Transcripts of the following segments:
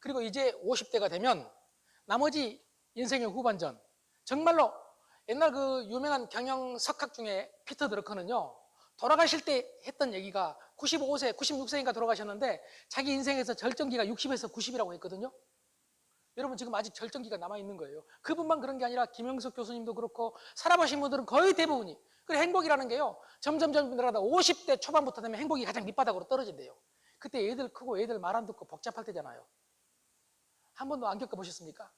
그리고 이제 50대가 되면 나머지 인생의 후반전, 정말로 옛날 그 유명한 경영 석학 중에 피터 드러커는요, 돌아가실 때 했던 얘기가 95세, 96세인가 돌아가셨는데 자기 인생에서 절정기가 60에서 90이라고 했거든요. 여러분 지금 아직 절정기가 남아있는 거예요. 그분만 그런 게 아니라 김영석 교수님도 그렇고 살아보신 분들은 거의 대부분이. 그래 행복이라는 게요, 점점 늘어나다 50대 초반부터 되면 행복이 가장 밑바닥으로 떨어진대요. 그때 애들 크고 애들 말 안 듣고 복잡할 때잖아요. 한 번도 안 겪어보셨습니까?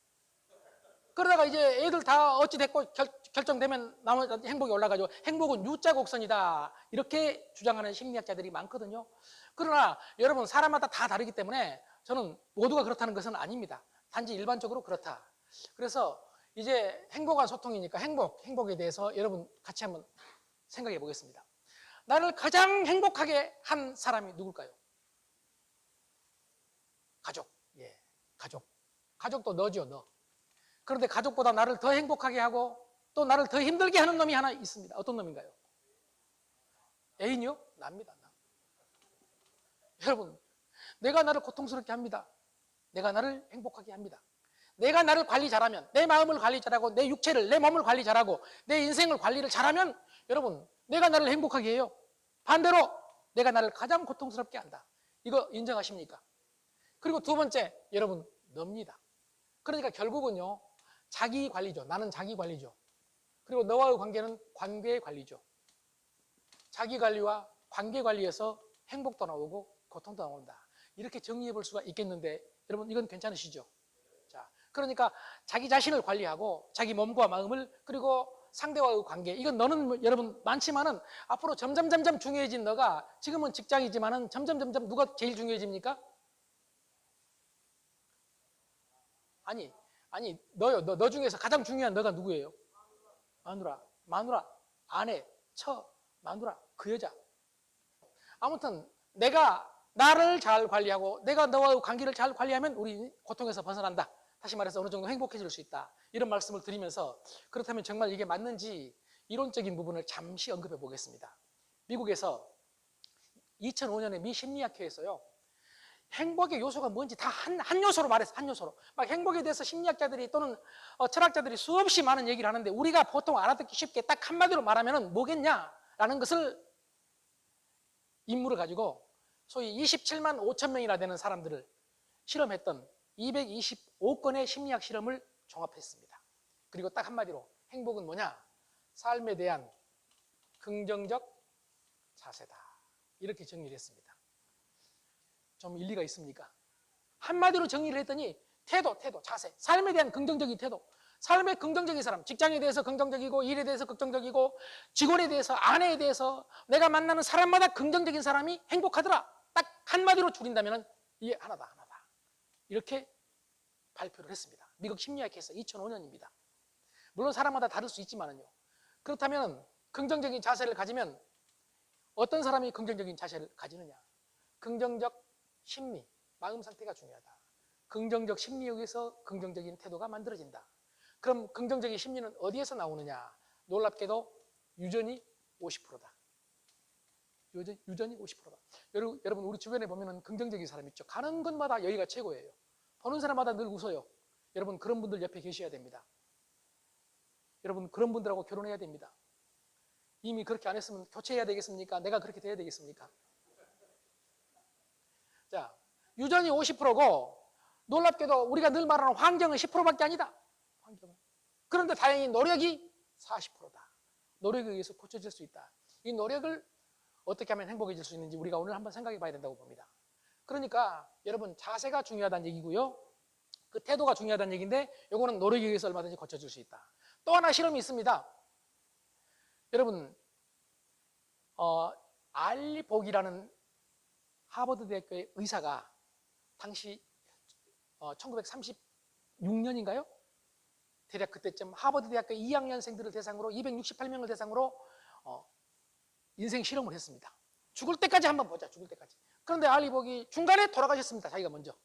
그러다가 이제 애들 다 어찌됐고 결정되면 나머지 행복이 올라가죠. 행복은 U자 곡선이다, 이렇게 주장하는 심리학자들이 많거든요. 그러나 여러분 사람마다 다 다르기 때문에 저는 모두가 그렇다는 것은 아닙니다. 단지 일반적으로 그렇다. 그래서 이제 행복한 소통이니까 행복에 대해서 여러분 같이 한번 생각해 보겠습니다. 나를 가장 행복하게 한 사람이 누굴까요? 가족. 예, 가족. 가족도 너죠, 너. 그런데 가족보다 나를 더 행복하게 하고 또 나를 더 힘들게 하는 놈이 하나 있습니다. 어떤 놈인가요? 애인이요? 납니다. 나. 여러분, 내가 나를 고통스럽게 합니다. 내가 나를 행복하게 합니다. 내가 나를 관리 잘하면, 내 마음을 관리 잘하고 내 육체를, 내 몸을 관리 잘하고 내 인생을 관리를 잘하면 여러분, 내가 나를 행복하게 해요. 반대로 내가 나를 가장 고통스럽게 한다. 이거 인정하십니까? 그리고 두 번째, 여러분, 너입니다. 그러니까 결국은요, 자기 관리죠. 나는 자기 관리죠. 그리고 너와의 관계는 관계 관리죠. 자기 관리와 관계 관리에서 행복도 나오고 고통도 나온다. 이렇게 정리해 볼 수가 있겠는데 여러분 이건 괜찮으시죠? 자, 그러니까 자기 자신을 관리하고 자기 몸과 마음을, 그리고 상대와의 관계, 이건 너는 여러분 많지만은 앞으로 점점 중요해진 너가, 지금은 직장이지만은 점점 누가 제일 중요해집니까? 아니 너요. 너 중에서 가장 중요한 너가 누구예요? 마누라, 아내, 마누라, 그 여자. 아무튼 내가 나를 잘 관리하고 내가 너와의 관계를 잘 관리하면 우리 고통에서 벗어난다. 다시 말해서 어느 정도 행복해질 수 있다. 이런 말씀을 드리면서, 그렇다면 정말 이게 맞는지 이론적인 부분을 잠시 언급해 보겠습니다. 미국에서 2005년에 미 심리학회에서요, 행복의 요소가 뭔지 다 한 요소로 말했어. 한 요소로. 막 행복에 대해서 심리학자들이 또는 철학자들이 수없이 많은 얘기를 하는데 우리가 보통 알아듣기 쉽게 딱 한마디로 말하면 뭐겠냐라는 것을 임무를 가지고 소위 27만 5천 명이나 되는 사람들을 실험했던 225건의 심리학 실험을 종합했습니다. 그리고 딱 한마디로 행복은 뭐냐? 삶에 대한 긍정적 자세다. 이렇게 정리를 했습니다. 좀 일리가 있습니까? 한마디로 정리를 했더니 태도, 자세, 삶에 대한 긍정적인 태도, 삶의 긍정적인 사람, 직장에 대해서 긍정적이고 일에 대해서 긍정적이고 직원에 대해서, 아내에 대해서, 내가 만나는 사람마다 긍정적인 사람이 행복하더라. 딱 한마디로 줄인다면 이게 하나다. 이렇게 발표를 했습니다. 미국 심리학회에서 2005년입니다. 물론 사람마다 다를 수 있지만요. 그렇다면 긍정적인 자세를 가지면 어떤 사람이 긍정적인 자세를 가지느냐? 긍정적 심리, 마음 상태가 중요하다. 긍정적 심리에 의해서 긍정적인 태도가 만들어진다. 그럼 긍정적인 심리는 어디에서 나오느냐? 놀랍게도 유전이 50%다. 유전이 50%다. 여러분 우리 주변에 보면은 긍정적인 사람 있죠. 가는 곳마다 여기가 최고예요. 보는 사람마다 늘 웃어요. 여러분 그런 분들 옆에 계셔야 됩니다. 여러분 그런 분들하고 결혼해야 됩니다. 이미 그렇게 안 했으면 교체해야 되겠습니까? 내가 그렇게 돼야 되겠습니까? 자, 유전이 50%고 놀랍게도 우리가 늘 말하는 환경은 10%밖에 아니다. 그런데 다행히 노력이 40%다. 노력에 의해서 고쳐질 수 있다. 이 노력을 어떻게 하면 행복해질 수 있는지 우리가 오늘 한번 생각해 봐야 된다고 봅니다. 그러니까 여러분 자세가 중요하다는 얘기고요. 그 태도가 중요하다는 얘기인데 이거는 노력에 의해서 얼마든지 고쳐질 수 있다. 또 하나 실험이 있습니다. 여러분 알리 복이라는 하버드 대학교의 의사가 당시 1936년인가요? 대략 그때쯤 하버드 대학교 2학년생들을 대상으로 268명을 대상으로 인생 실험을 했습니다. 죽을 때까지 한번 보자. 죽을 때까지. 그런데 알리복이 중간에 돌아가셨습니다. 자기가 먼저.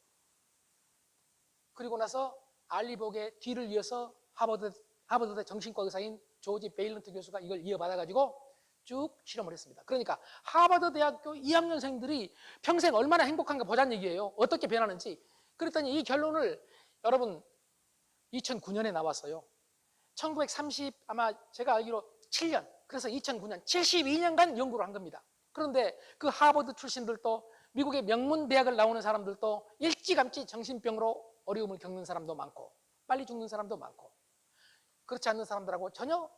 그리고 나서 알리복의 뒤를 이어서 하버드대 정신과 의사인 조지 베일런트 교수가 이걸 이어받아가지고 쭉 실험을 했습니다. 그러니까 하버드 대학교 2학년생들이 평생 얼마나 행복한가 보자는 얘기예요. 어떻게 변하는지. 그랬더니 이 결론을 여러분 2009년에 나왔어요. 1930 아마 제가 알기로 7년, 그래서 2009년 72년간 연구를 한 겁니다. 그런데 그 하버드 출신들도 미국의 명문 대학을 나오는 사람들도 일찌감치 정신병으로 어려움을 겪는 사람도 많고 빨리 죽는 사람도 많고 그렇지 않는 사람들하고 전혀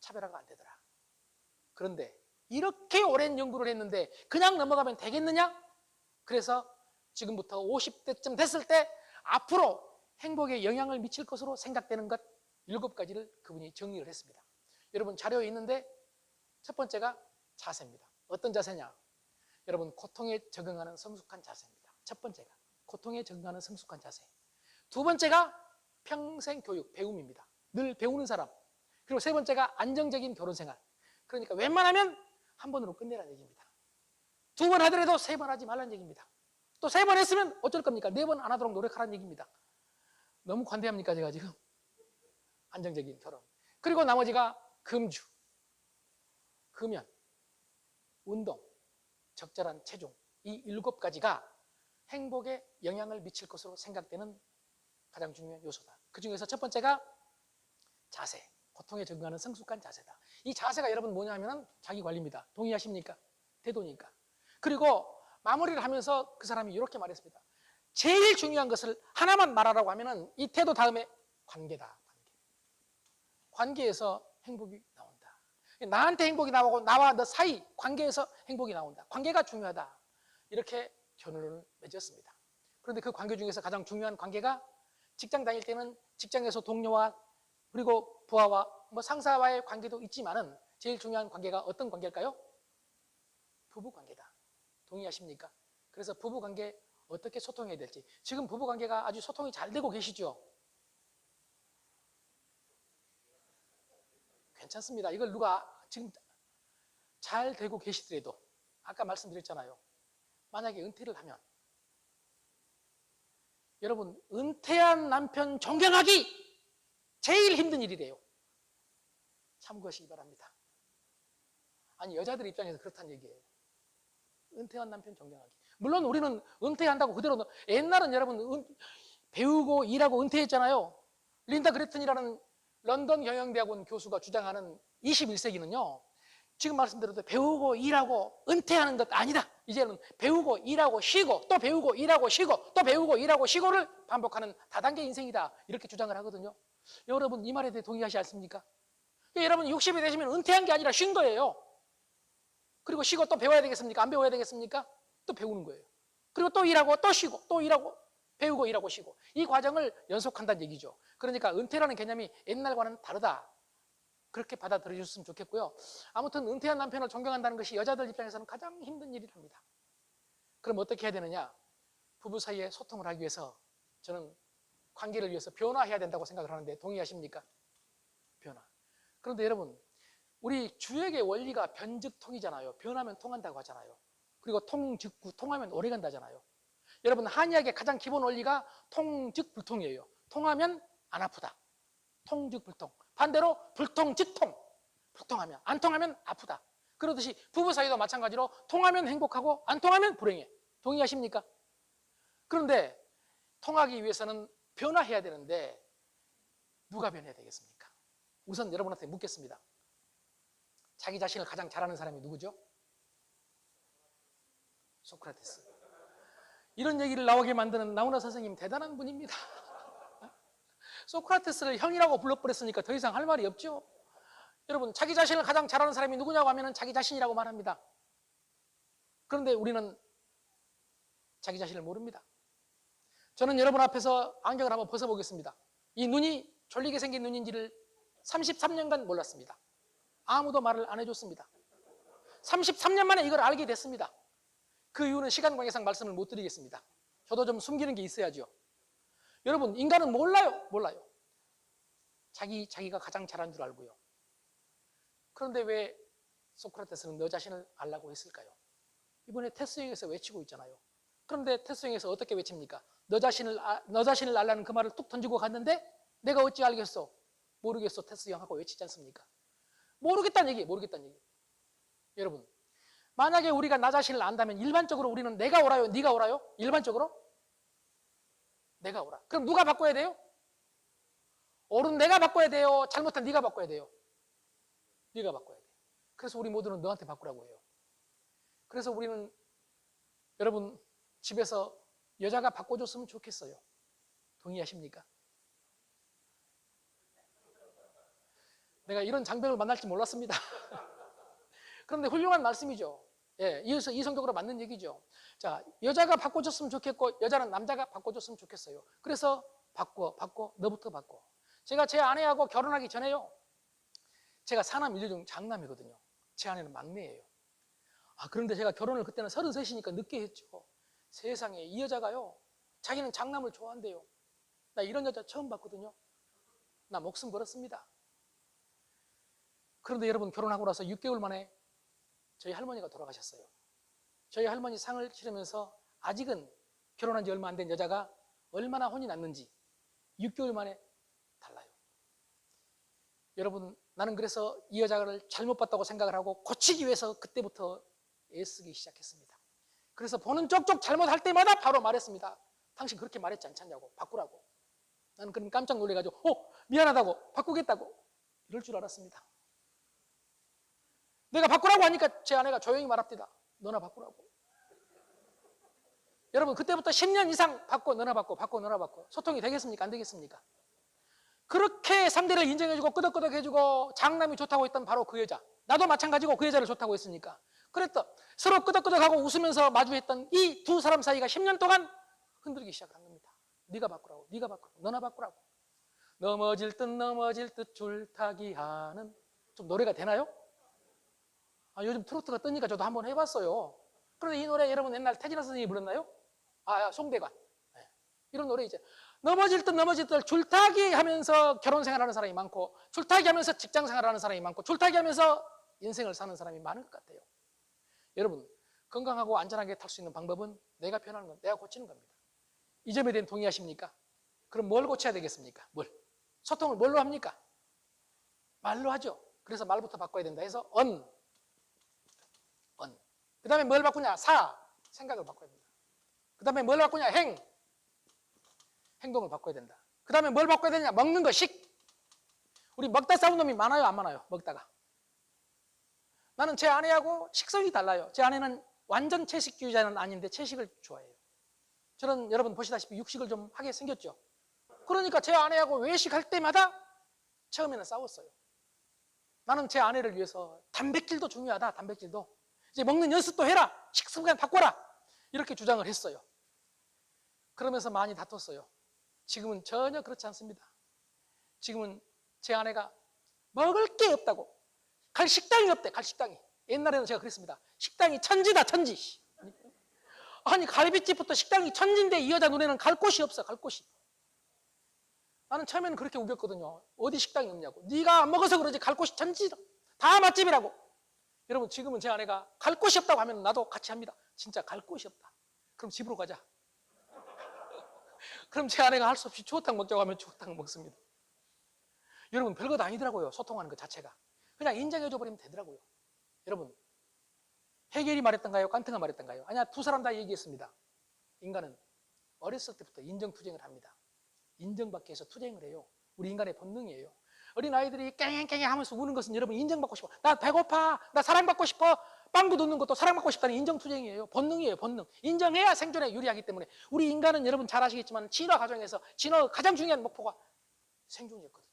차별화가 안 되더라. 그런데 이렇게 오랜 연구를 했는데 그냥 넘어가면 되겠느냐? 그래서 지금부터 50대쯤 됐을 때 앞으로 행복에 영향을 미칠 것으로 생각되는 것 7가지를 그분이 정리를 했습니다. 여러분 자료에 있는데 첫 번째가 자세입니다. 어떤 자세냐? 여러분 고통에 적응하는 성숙한 자세입니다. 첫 번째가 고통에 적응하는 성숙한 자세. 두 번째가 평생 교육, 배움입니다. 늘 배우는 사람. 그리고 세 번째가 안정적인 결혼 생활. 그러니까 웬만하면 한 번으로 끝내라는 얘기입니다. 2번 하더라도 3번 하지 말라는 얘기입니다. 또 3번 했으면 어쩔 겁니까? 4번 안 하도록 노력하라는 얘기입니다. 너무 관대합니까 제가 지금? 안정적인 결혼. 그리고 나머지가 금주, 금연, 운동, 적절한 체중. 이 7가지가 행복에 영향을 미칠 것으로 생각되는 가장 중요한 요소다. 그 중에서 첫 번째가 자세, 고통에 적응하는 성숙한 자세다. 이 자세가 여러분 뭐냐면 자기 관리입니다. 동의하십니까? 태도니까. 그리고 마무리를 하면서 그 사람이 이렇게 말했습니다. 제일 중요한 것을 하나만 말하라고 하면은 이 태도 다음에 관계다. 관계에서 행복이 나온다. 나한테 행복이 나오고 나와 너 사이 관계에서 행복이 나온다. 관계가 중요하다. 이렇게 결론을 맺었습니다. 그런데 그 관계 중에서 가장 중요한 관계가 직장 다닐 때는 직장에서 동료와 그리고 부하와 뭐 상사와의 관계도 있지만은 제일 중요한 관계가 어떤 관계일까요? 부부 관계다. 동의하십니까? 그래서 부부 관계 어떻게 소통해야 될지. 지금 부부 관계가 아주 소통이 잘 되고 계시죠? 괜찮습니다. 이걸 누가 지금 잘 되고 계시더라도 아까 말씀드렸잖아요. 만약에 은퇴를 하면 여러분 은퇴한 남편 존경하기 제일 힘든 일이래요. 참고하시기 바랍니다. 아니 여자들 입장에서 그렇다는 얘기예요. 은퇴한 남편 존경하기. 물론 우리는 은퇴한다고 그대로 옛날은 여러분 배우고 일하고 은퇴했잖아요. 린다 그레튼이라는 런던 경영대학원 교수가 주장하는 21세기는요. 지금 말씀드려도 배우고 일하고 은퇴하는 것 아니다. 이제는 배우고 일하고 쉬고 또 배우고 일하고 쉬고 또 배우고 일하고 쉬고를 반복하는 다단계 인생이다. 이렇게 주장을 하거든요. 여러분 이 말에 대해 동의하시지 않습니까? 여러분 60이 되시면 은퇴한 게 아니라 쉰 거예요. 그리고 쉬고 또 배워야 되겠습니까? 안 배워야 되겠습니까? 또 배우는 거예요. 그리고 또 일하고 또 쉬고 또 일하고 배우고 일하고 쉬고 이 과정을 연속한다는 얘기죠. 그러니까 은퇴라는 개념이 옛날과는 다르다. 그렇게 받아들여 주셨으면 좋겠고요. 아무튼 은퇴한 남편을 존경한다는 것이 여자들 입장에서는 가장 힘든 일이랍니다. 그럼 어떻게 해야 되느냐? 부부 사이에 소통을 하기 위해서 저는 관계를 위해서 변화해야 된다고 생각을 하는데 동의하십니까? 변화. 그런데 여러분 우리 주역의 원리가 변즉통이잖아요. 변하면 통한다고 하잖아요. 그리고 통즉구, 통하면 오래간다잖아요. 여러분 한의학의 가장 기본 원리가 통즉불통이에요. 통하면 안 아프다. 통즉불통. 반대로 불통즉통. 불통하면 안 통하면 아프다. 그러듯이 부부 사이도 마찬가지로 통하면 행복하고 안 통하면 불행해. 동의하십니까? 그런데 통하기 위해서는 변화해야 되는데 누가 변해야 되겠습니까? 우선 여러분한테 묻겠습니다. 자기 자신을 가장 잘 아는 사람이 누구죠? 소크라테스. 이런 얘기를 나오게 만드는 나훈아 선생님 대단한 분입니다. 소크라테스를 형이라고 불러버렸으니까 더 이상 할 말이 없죠. 여러분 자기 자신을 가장 잘 아는 사람이 누구냐고 하면 자기 자신이라고 말합니다. 그런데 우리는 자기 자신을 모릅니다. 저는 여러분 앞에서 안경을 한번 벗어보겠습니다. 이 눈이 졸리게 생긴 눈인지를 33년간 몰랐습니다. 아무도 말을 안 해줬습니다. 33년 만에 이걸 알게 됐습니다. 그 이유는 시간 관계상 말씀을 못 드리겠습니다. 저도 좀 숨기는 게 있어야죠. 여러분 인간은 몰라요. 자기가 가장 잘한 줄 알고요. 그런데 왜 소크라테스는 너 자신을 알라고 했을까요? 이번에 테스형에서 외치고 있잖아요. 그런데 테스형에서 어떻게 외칩니까? 너 자신을 알라는 그 말을 뚝 던지고 갔는데 내가 어찌 알겠어? 모르겠어 테스형 하고 외치지 않습니까? 모르겠다는 얘기. 여러분 만약에 우리가 나 자신을 안다면 일반적으로 우리는 내가 옳아요? 네가 옳아요? 일반적으로 내가 오라. 그럼 누가 바꿔야 돼요? 옳은 내가 바꿔야 돼요? 잘못한 네가 바꿔야 돼요? 네가 바꿔야 돼요. 그래서 우리 모두는 너한테 바꾸라고 해요. 그래서 우리는 여러분 집에서 여자가 바꿔줬으면 좋겠어요. 동의하십니까? 내가 이런 장벽을 만날 줄 몰랐습니다. 그런데 훌륭한 말씀이죠. 예, 이성적으로 맞는 얘기죠. 자, 여자가 바꿔줬으면 좋겠고 여자는 남자가 바꿔줬으면 좋겠어요. 그래서 바꿔, 너부터 바꿔. 제가 제 아내하고 결혼하기 전에요. 제가 사남 일녀 중 장남이거든요. 제 아내는 막내예요. 그런데 제가 결혼을 그때는 33이니까 늦게 했죠. 세상에 이 여자가요. 자기는 장남을 좋아한대요. 나 이런 여자 처음 봤거든요. 나 목숨 걸었습니다. 그런데 여러분 결혼하고 나서 6개월 만에 저희 할머니가 돌아가셨어요. 저희 할머니 상을 치르면서 아직은 결혼한 지 얼마 안 된 여자가 얼마나 혼이 났는지 6개월 만에 달라요. 여러분 나는 그래서 이 여자를 잘못 봤다고 생각을 하고 고치기 위해서 그때부터 애쓰기 시작했습니다. 그래서 보는 쪽쪽 잘못할 때마다 바로 말했습니다. 당신 그렇게 말했지 않냐고 바꾸라고. 나는 그럼 깜짝 놀래가지고 미안하다고 바꾸겠다고 이럴 줄 알았습니다. 내가 바꾸라고 하니까 제 아내가 조용히 말합니다. 너나 바꾸라고. 여러분 그때부터 10년 이상 너나 바꿔 소통이 되겠습니까? 안 되겠습니까? 그렇게 상대를 인정해주고 끄덕끄덕 해주고 장남이 좋다고 했던 바로 그 여자. 나도 마찬가지고 그 여자를 좋다고 했으니까. 그랬다. 서로 끄덕끄덕하고 웃으면서 마주했던 이 두 사람 사이가 10년 동안 흔들리기 시작한 겁니다. 네가 바꾸라고, 너나 바꾸라고. 넘어질 듯 줄타기 하는. 좀 노래가 되나요? 요즘 트로트가 뜨니까 저도 한번 해봤어요. 그런데 이 노래 여러분 옛날 태진아 선생님이 불렀나요? 송대관. 네. 이런 노래 이제 넘어질 듯 줄타기 하면서 결혼 생활하는 사람이 많고 줄타기 하면서 직장 생활하는 사람이 많고 줄타기 하면서 인생을 사는 사람이 많은 것 같아요. 여러분 건강하고 안전하게 탈 수 있는 방법은 내가 변하는 건 내가 고치는 겁니다. 이 점에 대한 동의하십니까? 그럼 뭘 고쳐야 되겠습니까? 소통을 뭘로 합니까? 말로 하죠. 그래서 말부터 바꿔야 된다 해서 그 다음에 뭘 바꾸냐? 생각을 바꿔야 된다. 그 다음에 뭘 바꾸냐? 행동을 바꿔야 된다. 그 다음에 뭘 바꿔야 되냐? 먹는 거, 우리 먹다 싸운 놈이 많아요? 안 많아요? 먹다가. 나는 제 아내하고 식성이 달라요. 제 아내는 완전 채식주의자는 아닌데 채식을 좋아해요. 저는 여러분 보시다시피 육식을 좀 하게 생겼죠. 그러니까 제 아내하고 외식할 때마다 처음에는 싸웠어요. 나는 제 아내를 위해서 단백질도 중요하다. 단백질도. 이제 먹는 연습도 해라. 식습관 바꿔라. 이렇게 주장을 했어요. 그러면서 많이 다퉜어요. 지금은 전혀 그렇지 않습니다. 지금은 제 아내가 먹을 게 없다고. 갈 식당이 없대. 갈 식당이. 옛날에는 제가 그랬습니다. 식당이 천지다. 천지. 아니 갈비집부터 식당이 천지인데 이 여자 눈에는 갈 곳이 없어. 갈 곳이. 나는 처음에는 그렇게 우겼거든요. 어디 식당이 없냐고. 네가 안 먹어서 그러지 갈 곳이 천지다. 다 맛집이라고. 여러분 지금은 제 아내가 갈 곳이 없다고 하면 나도 같이 합니다. 진짜 갈 곳이 없다. 그럼 집으로 가자. 그럼 제 아내가 할 수 없이 추어탕 먹자고 하면 추어탕 먹습니다. 여러분 별것 아니더라고요. 소통하는 것 자체가. 그냥 인정해줘 버리면 되더라고요. 여러분 해겔이 말했던가요? 칸트가 말했던가요? 아니야, 두 사람 다 얘기했습니다. 인간은 어렸을 때부터 인정투쟁을 합니다. 인정받기 위해서 투쟁을 해요. 우리 인간의 본능이에요. 어린아이들이 깽깽깽 하면서 우는 것은 여러분 인정받고 싶어. 나 배고파. 나 사랑받고 싶어. 빵구 넣는 것도 사랑받고 싶다는 인정투쟁이에요. 본능이에요. 본능. 인정해야 생존에 유리하기 때문에 우리 인간은 여러분 잘 아시겠지만 진화 과정에서 진화 가장 중요한 목표가 생존이었거든요.